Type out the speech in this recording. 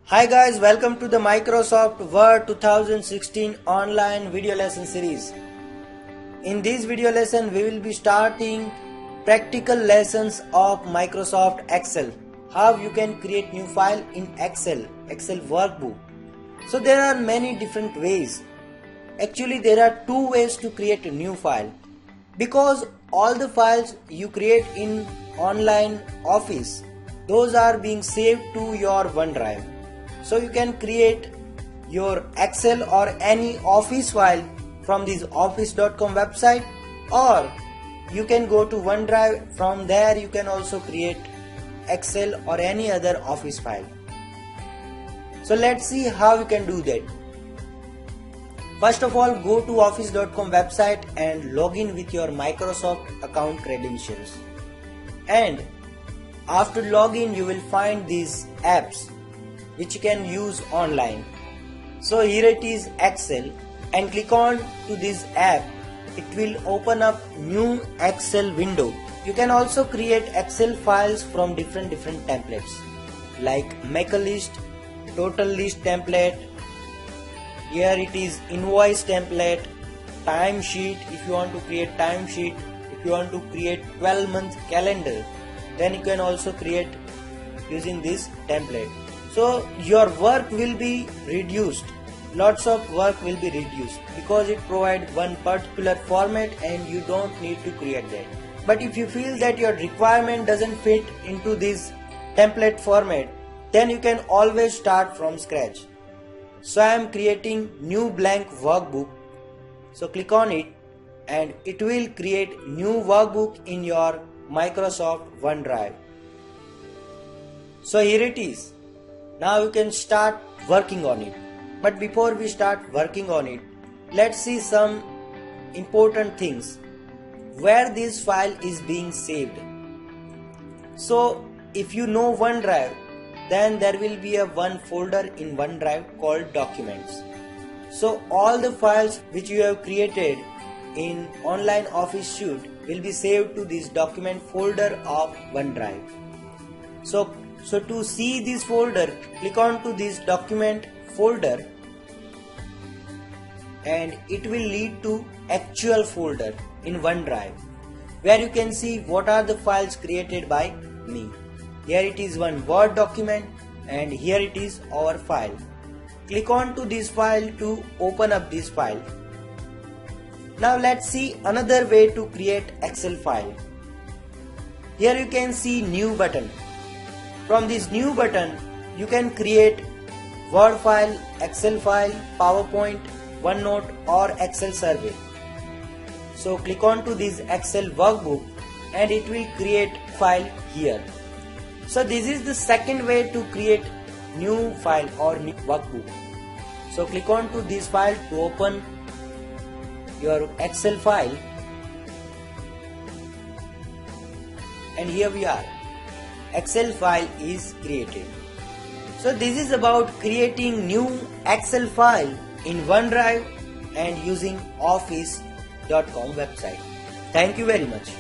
Hi guys, welcome to the Microsoft Word 2016 online video lesson series. In this video lesson we will be starting practical lessons of Microsoft Excel. How you can create new file in Excel workbook. So there are many different ways. Actually there are two ways to create a new file. Because all the files you create in online office, those are being saved to your OneDrive. So you can create your Excel or any office file from this office.com website, or you can go to OneDrive. From there you can also create Excel or any other office file. So let's see how you can do that. First of all, go to office.com website and log in with your Microsoft account credentials. And after login you will find these apps which you can use online. So here it is Excel, and click on to this app. It will open up new Excel window. You can also create Excel files from different templates like make a list, total list template. Here it is invoice template, timesheet. If you want to create timesheet, if you want to create 12-month calendar, then you can also create using this template. So your work will be reduced. Lots of work will be reduced because it provides one particular format and you don't need to create that. But if you feel that your requirement doesn't fit into this template format, then you can always start from scratch. So I am creating new blank workbook. So click on it and it will create new workbook in your Microsoft OneDrive. So here it is. Now you can start working on it. But before we start working on it, let's see some important things where this file is being saved. So if you know OneDrive, then there will be a one folder in OneDrive called Documents. So all the files which you have created in online office suite will be saved to this document folder of OneDrive. So to see this folder, click on to this document folder and it will lead to actual folder in OneDrive where you can see what are the files created by me. Here it is one Word document and here it is our file. Click on to this file to open up this file. Now let's see another way to create Excel file. Here you can see new button. From this new button you can create Word file, Excel file, PowerPoint, OneNote or Excel survey. So click on to this Excel workbook and it will create file here. So this is the second way to create new file or new workbook. So click on to this file to open your Excel file, and here we are. Excel file is created. So this is about creating new Excel file in OneDrive and using office.com website. Thank you very much.